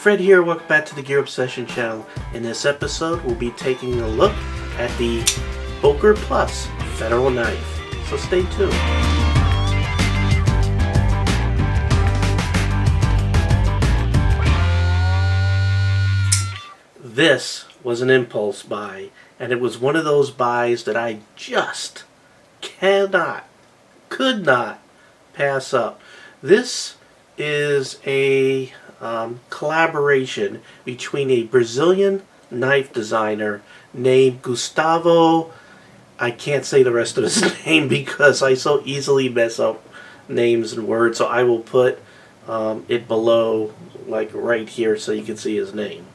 Fred here, welcome back to the Gear Obsession channel. In this episode, we'll be taking a look at the Boker Plus Federal Knife. So stay tuned. This was an impulse buy, and it was one of those buys that I just could not pass up. This is a collaboration between a Brazilian knife designer named Gustavo. I can't say the rest of his name because I so easily mess up names and words, so I will put it below, like right here, so you can see his name.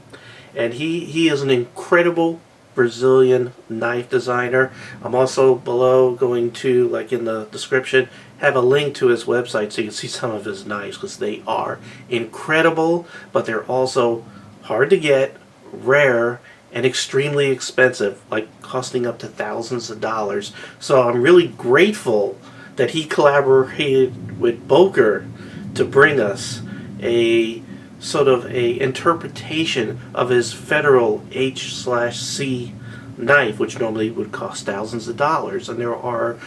And he is an incredible Brazilian knife designer. I'm also below going to, like in the description, have a link to his website so you can see some of his knives, because they are incredible, but they're also hard to get, rare, and extremely expensive, like costing up to thousands of dollars. So I'm really grateful that he collaborated with Boker to bring us a sort of a interpretation of his Federal H/C knife, which normally would cost thousands of dollars, and there are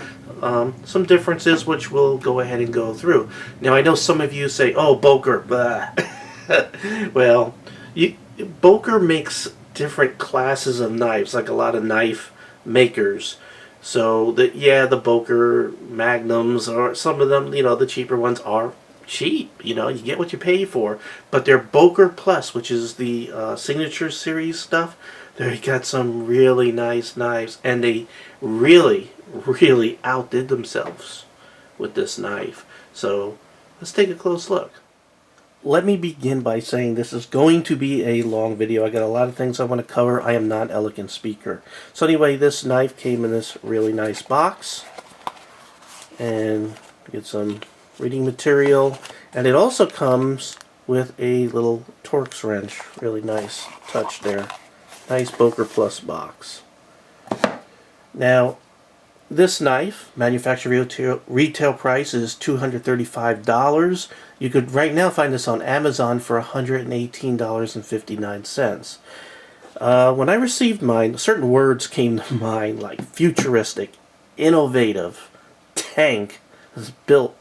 some differences which we'll go ahead and go through. Now I know some of you say, "Oh, Boker, blah." Well, Boker makes different classes of knives, like a lot of knife makers. So the Boker Magnums, or some of them, the cheaper ones are cheap. You get what you pay for. But their Boker Plus, which is the signature series stuff, they got some really nice knives, and they really outdid themselves with this knife. So let's take a close look. Let me begin by saying this is going to be a long video. I got a lot of things I want to cover. I am not an elegant speaker. So anyway, this knife came in this really nice box, and get some reading material, and it also comes with a little Torx wrench. Really nice touch there. Nice Boker Plus box. Now, this knife, manufacturer retail price is $235. You could right now find this on Amazon for $118.59. When I received mine, certain words came to mind, like futuristic, innovative, tank. It's built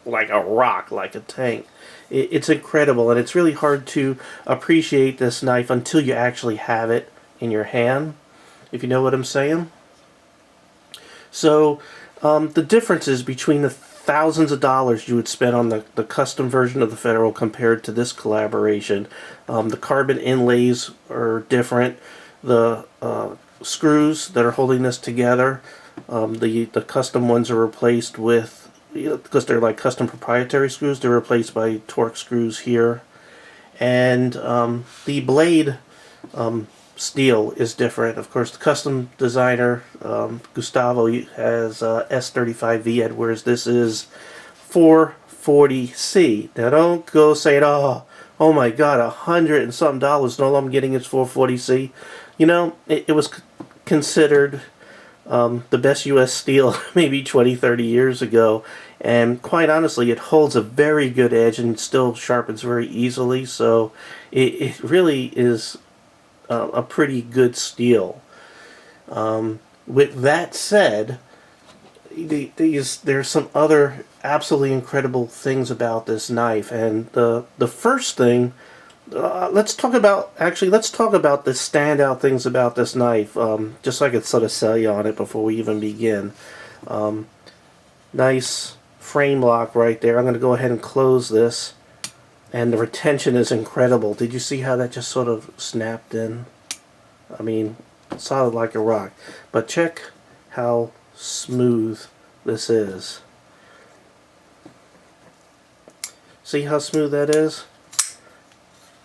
like a rock, like a tank. It's incredible, and it's really hard to appreciate this knife until you actually have it in your hand, if you know what I'm saying. So the differences between the thousands of dollars you would spend on the custom version of the Federal compared to this collaboration. The carbon inlays are different. The screws that are holding this together, the custom ones are replaced with, because they're like custom proprietary screws, they're replaced by Torx screws here. And the blade steel is different. Of course, the custom designer, Gustavo, has S35V, whereas this is 440C. Now don't go saying, oh my god, $100 and something. No, I'm getting it's 440C. It was considered the best U.S. steel maybe 20-30 years ago, and quite honestly it holds a very good edge and still sharpens very easily, so it really is a pretty good steel. With that said, there's some other absolutely incredible things about this knife, and the first thing, let's talk about the standout things about this knife, just so I could sort of sell you on it before we even begin. Nice frame lock right there. I'm going to go ahead and close this, and the retention is incredible. Did you see how that just sort of snapped in? I mean, solid like a rock. But check how smooth this is. See how smooth that is?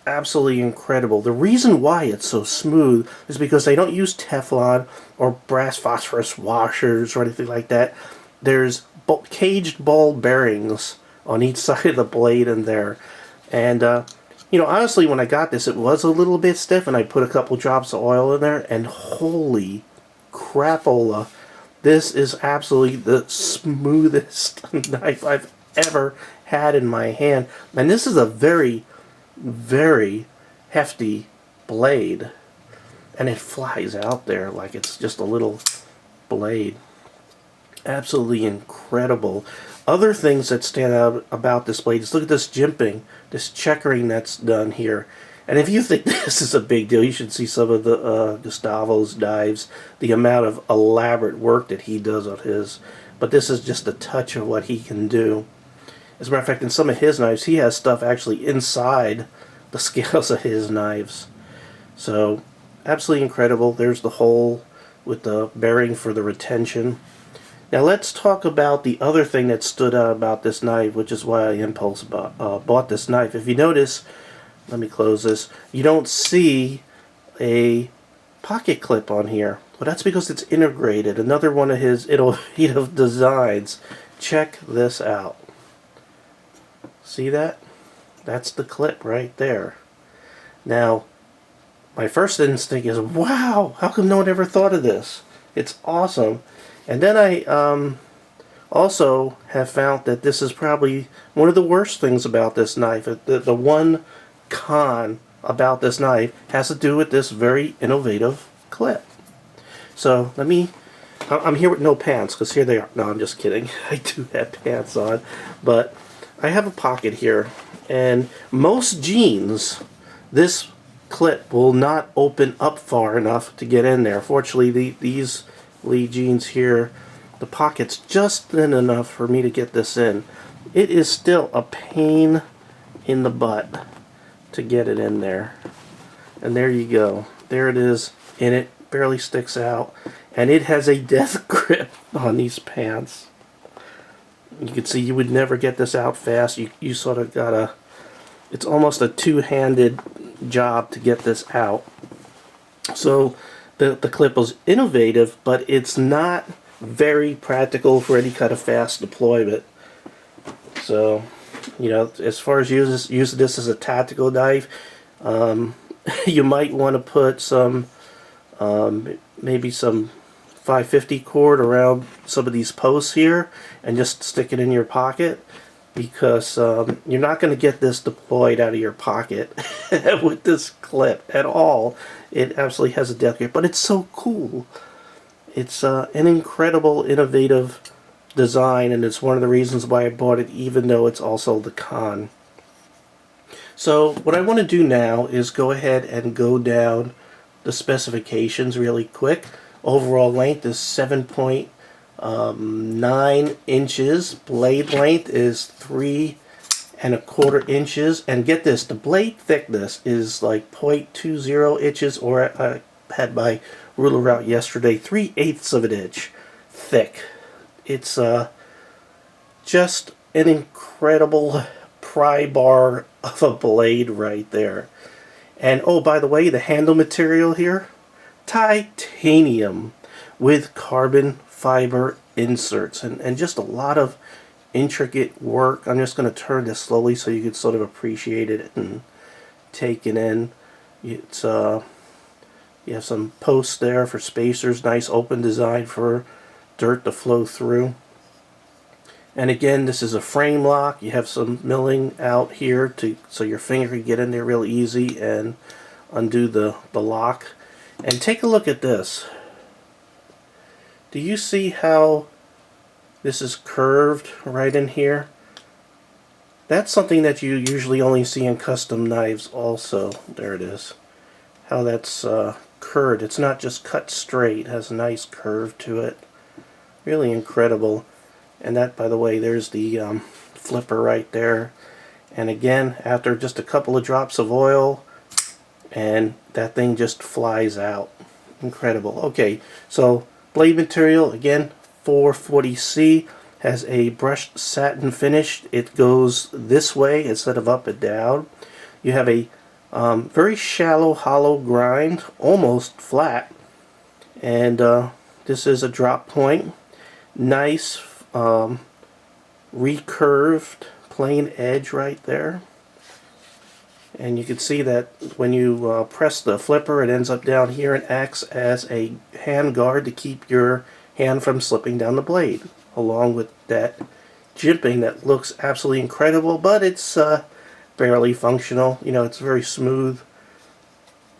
Absolutely incredible. The reason why it's so smooth is because they don't use Teflon or brass phosphorus washers or anything like that. There's caged ball bearings on each side of the blade in there. And honestly, when I got this, it was a little bit stiff, and I put a couple drops of oil in there, and holy crapola, this is absolutely the smoothest knife I've ever had in my hand. And this is a very, very hefty blade, and it flies out there like it's just a little blade. Absolutely incredible. Other things that stand out about this blade is look at this jimping, this checkering that's done here. And if you think this is a big deal, you should see some of the Gustavo's knives, the amount of elaborate work that he does on his. But this is just a touch of what he can do. As a matter of fact, in some of his knives, he has stuff actually inside the scales of his knives. So, absolutely incredible. There's the hole with the bearing for the retention. Now let's talk about the other thing that stood out about this knife, which is why I impulse bought this knife. If you notice, let me close this, you don't see a pocket clip on here. Well, that's because it's integrated. Another one of his innovative designs. Check this out. See that? That's the clip right there. Now, my first instinct is, wow, how come no one ever thought of this? It's awesome. And then I also have found that this is probably one of the worst things about this knife. The one con about this knife has to do with this very innovative clip. So I'm here with no pants, because here they are. No, I'm just kidding. I do have pants on. But I have a pocket here. And most jeans, this clip will not open up far enough to get in there. Fortunately, these Lee jeans here, the pocket's just thin enough for me to get this in. It is still a pain in the butt to get it in there. And there you go. There it is in it. Barely sticks out. And it has a death grip on these pants. You can see you would never get this out fast. You sort of gotta, it's almost a two-handed job to get this out. So the clip was innovative, but it's not very practical for any kind of fast deployment. So, you know, as far as using this as a tactical knife, you might want to put some, maybe some 550 cord around some of these posts here and just stick it in your pocket, because you're not going to get this deployed out of your pocket with this clip at all. It absolutely has a death grip, but it's so cool. It's an incredible, innovative design, and it's one of the reasons why I bought it, even though it's also the con. So what I want to do now is go ahead and go down the specifications really quick. Overall length is 7.9 inches. Blade length is 3¼ inches. And get this, the blade thickness is like 0.20 inches, or I had my ruler out yesterday, 3/8 of an inch thick. It's just an incredible pry bar of a blade right there. And oh, by the way, the handle material here, titanium with carbon fiber inserts, and just a lot of intricate work. I'm just going to turn this slowly so you can sort of appreciate it and take it in. It's you have some posts there for spacers, nice open design for dirt to flow through. And again, this is a frame lock. You have some milling out here so your finger can get in there real easy and undo the lock. And take a look at this. Do you see how this is curved right in here? That's something that you usually only see in custom knives also. There it is. How that's curved. It's not just cut straight. It has a nice curve to it. Really incredible. And that, by the way, there's the flipper right there. And again, after just a couple of drops of oil, and that thing just flies out. Incredible. Okay, so blade material, again, 440C, has a brushed satin finish. It goes this way instead of up and down. You have a very shallow hollow grind, almost flat. And this is a drop point. Nice recurved plain edge right there. And you can see that when you press the flipper, it ends up down here and acts as a hand guard to keep your hand from slipping down the blade, along with that jimping that looks absolutely incredible, but it's barely functional. You know, it's very smooth.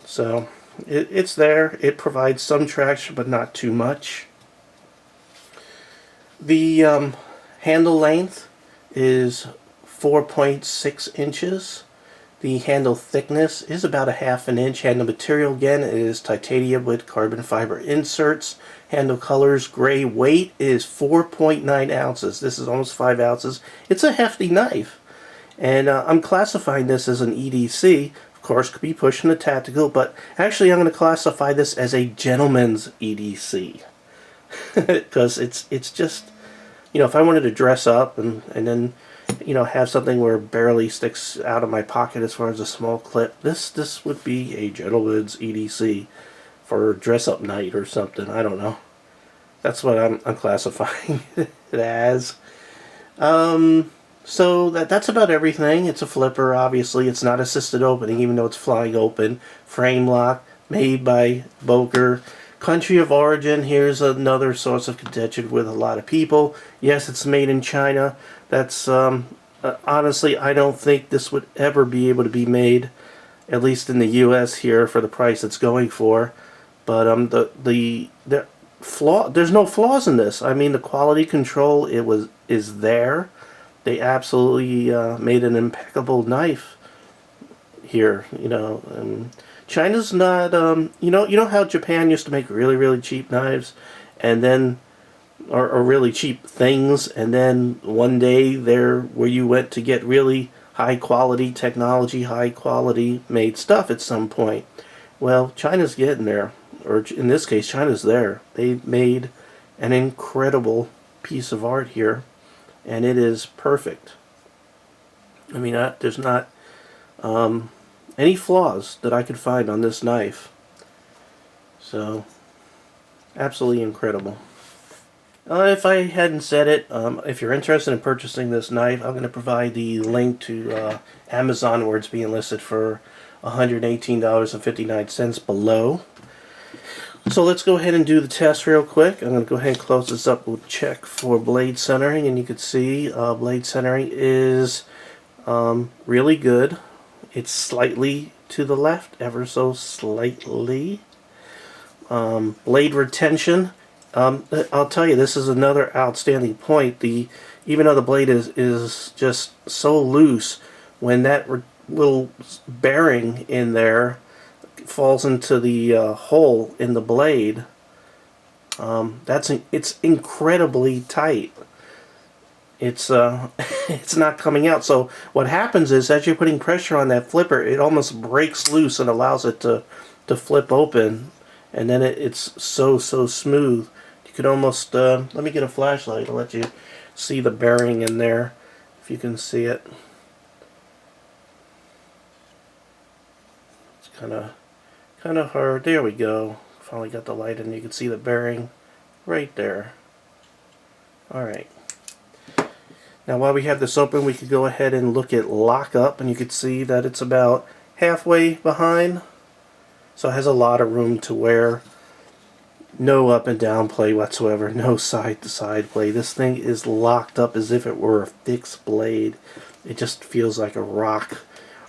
So it's there. It provides some traction, but not too much. The handle length is 4.6 inches. The handle thickness is about a ½ inch. Handle material again is titanium with carbon fiber inserts. Handle colors gray. Weight is 4.9 ounces. This is almost 5 ounces. It's a hefty knife. And I'm classifying this as an EDC. Of course, could be pushing the tactical, but actually I'm going to classify this as a gentleman's EDC. Because it's just, you know, if I wanted to dress up and then, you know, have something where it barely sticks out of my pocket as far as a small clip, this would be a gentleman's EDC for dress up night or something. I don't know. That's what I'm classifying it as. So that's about everything. It's a flipper, obviously. It's not assisted opening, even though it's flying open. Frame lock, made by Boker. Country of origin, here's another source of contention with a lot of people. Yes, it's made in China. That's, honestly, I don't think this would ever be able to be made, at least in the U.S. here, for the price it's going for. But the there's no flaws in this. I mean, the quality control is there. They absolutely made an impeccable knife here, you know. China's not, you know how Japan used to make really, really cheap knives, and then, or really cheap things, and then one day there, where you went to get really high quality technology, high quality made stuff at some point. Well, China's getting there, or in this case, China's there. They made an incredible piece of art here, and it is perfect. I mean, there's not any flaws that I could find on this knife. So, absolutely incredible. If I hadn't said it, if you're interested in purchasing this knife, I'm going to provide the link to Amazon, where it's being listed for $118.59 below. So let's go ahead and do the test real quick. I'm going to go ahead and close this up. We'll check for blade centering, and you can see blade centering is really good. It's slightly to the left, ever so slightly. Blade retention, I'll tell you, this is another outstanding point. Even though the blade is just so loose, when that little bearing in there falls into the hole in the blade, it's incredibly tight. It's it's not coming out. So what happens is, as you're putting pressure on that flipper, it almost breaks loose and allows it to flip open, and then it's so smooth. You could almost let me get a flashlight to let you see the bearing in there, if you can see it. It's kind of hard. There we go. Finally got the light in. You can see the bearing right there. All right. Now, while we have this open, we could go ahead and look at lockup, and you can see that it's about halfway behind. So it has a lot of room to wear. No up and down play whatsoever. No side to side play. This thing is locked up as if it were a fixed blade. It just feels like a rock.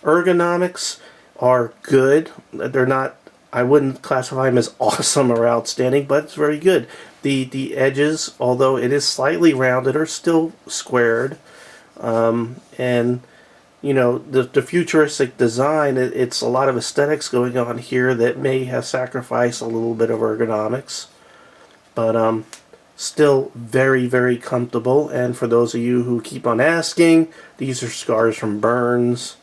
Ergonomics are good. They're not, I wouldn't classify them as awesome or outstanding, but it's very good. The edges, although it is slightly rounded, are still squared. And, you know, the futuristic design, it's a lot of aesthetics going on here that may have sacrificed a little bit of ergonomics. But still very, very comfortable. And for those of you who keep on asking, these are scars from burns.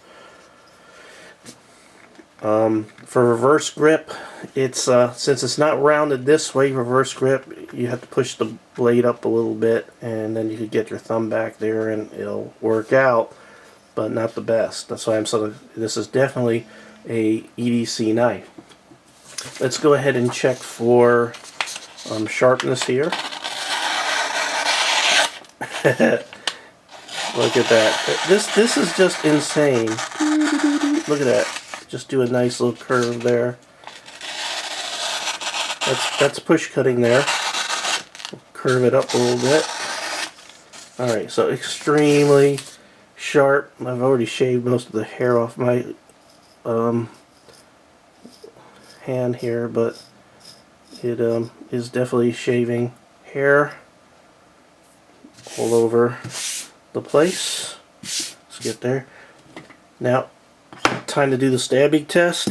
For reverse grip, it's since it's not rounded this way, reverse grip, you have to push the blade up a little bit, and then you could get your thumb back there and it'll work out, but not the best. That's why this is definitely a EDC knife. Let's go ahead and check for sharpness here. Look at that. This is just insane. Look at that. Just do a nice little curve there. That's push cutting there. Curve it up a little bit. Alright, so extremely sharp. I've already shaved most of the hair off my hand here, but it is definitely shaving hair all over the place. Let's get there. Now, time to do the stabbing test.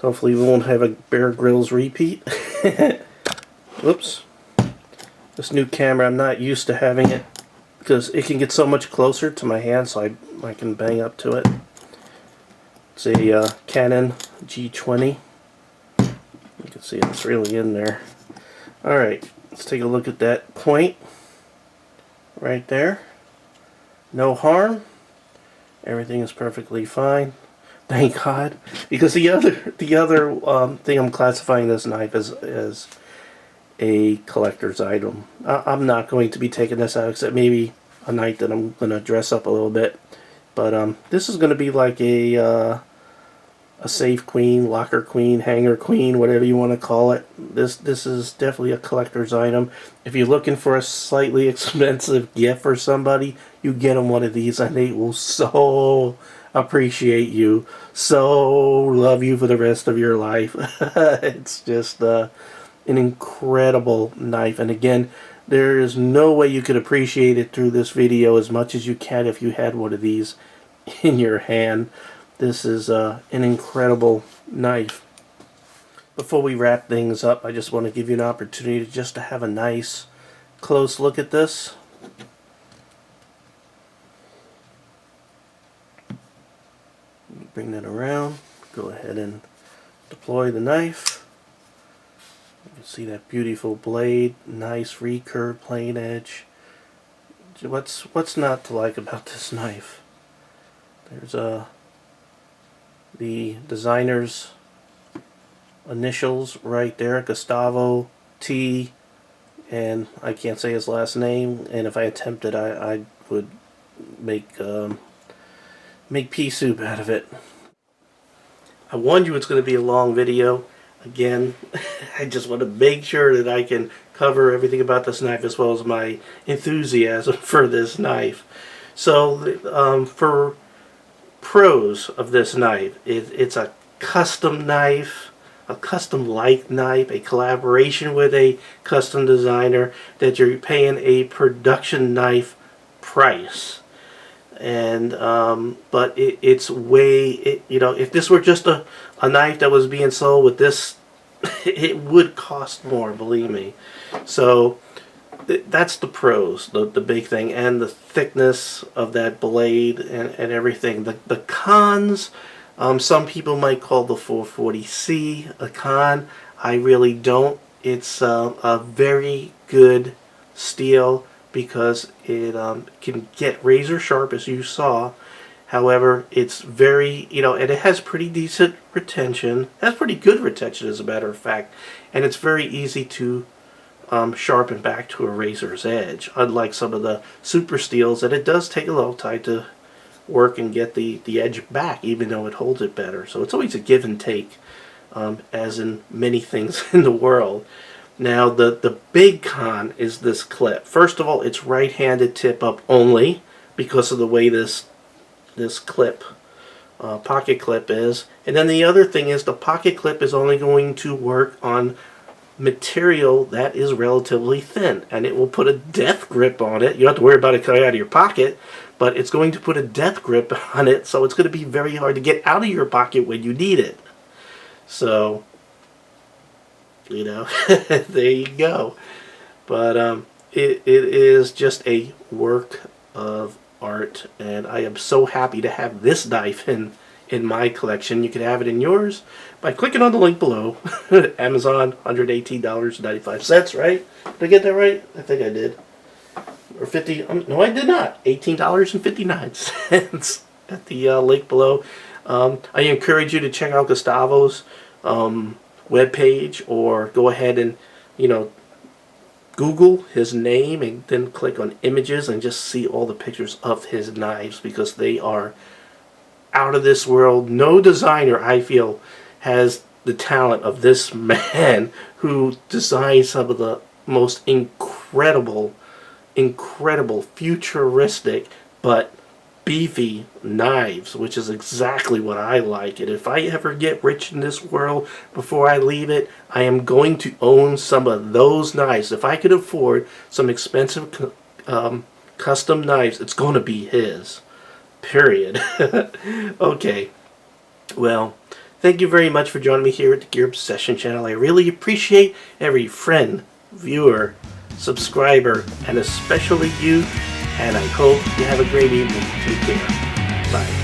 Hopefully we won't have a Bear Grylls repeat. Whoops. This new camera, I'm not used to having it because it can get so much closer to my hand, so I can bang up to it. It's a Canon G20. You can see it's really in there. Alright, let's take a look at that point right there. No harm. Everything is perfectly fine. Thank God. Because the other thing I'm classifying this knife as a collector's item. I'm not going to be taking this out except maybe a night that I'm going to dress up a little bit. But this is going to be like a safe queen, locker queen, hanger queen, whatever you want to call it. This is definitely a collector's item. If you're looking for a slightly expensive gift for somebody, you get them one of these and they will so appreciate you, so love you for the rest of your life. It's just an incredible knife, and again, there is no way you could appreciate it through this video as much as you can if you had one of these in your hand. This is an incredible knife. Before we wrap things up, I just want to give you an opportunity just to have a nice close look at this. Bring that around. Go ahead and deploy the knife. You can see that beautiful blade, nice recurved plain edge. What's not to like about this knife? There's the designer's initials right there, Gustavo T, and I can't say his last name, and if I attempted I would make pea soup out of it. I warned you it's going to be a long video. Again, I just want to make sure that I can cover everything about this knife as well as my enthusiasm for this knife. So for pros of this knife, it's a custom knife, a custom-like knife, a collaboration with a custom designer that you're paying a production knife price. And but it's way, you know, if this were just a knife that was being sold with this, it would cost more, believe me. So that's the pros, the big thing, and the thickness of that blade and everything. The cons, some people might call the 440C a con. I really don't. It's a very good steel because it can get razor sharp, as you saw. However, it's very, you know, and it has pretty decent retention. It has pretty good retention, as a matter of fact. And it's very easy to sharpen back to a razor's edge, unlike some of the super steels that it does take a little time to work and get the edge back, even though it holds it better. So it's always a give and take, as in many things in the world. Now the big con is this clip. First of all, it's right-handed tip up only because of the way this clip, pocket clip is. And then the other thing is the pocket clip is only going to work on material that is relatively thin, and it will put a death grip on it. You don't have to worry about it coming out of your pocket, but it's going to put a death grip on it, so it's going to be very hard to get out of your pocket when you need it. So, you know, there you go. But it is just a work of art, and I am so happy to have this knife in my collection. You can have it in yours by clicking on the link below. Amazon, $118.95, right? Did I get that right? I think I did. Or 50, no I did not. $18.59 at the link below. I encourage you to check out Gustavo's webpage, or go ahead and, you know, Google his name and then click on images and just see all the pictures of his knives, because they are out of this world. No designer, I feel, has the talent of this man, who designed some of the most incredible, futuristic, but beefy knives, which is exactly what I like. And if I ever get rich in this world before I leave it, I am going to own some of those knives. If I could afford some expensive custom knives, it's going to be his. Period. Okay. Well, thank you very much for joining me here at the Gear Obsession channel. I really appreciate every friend, viewer, subscriber, and especially you. And I hope you have a great evening. Take care. Bye.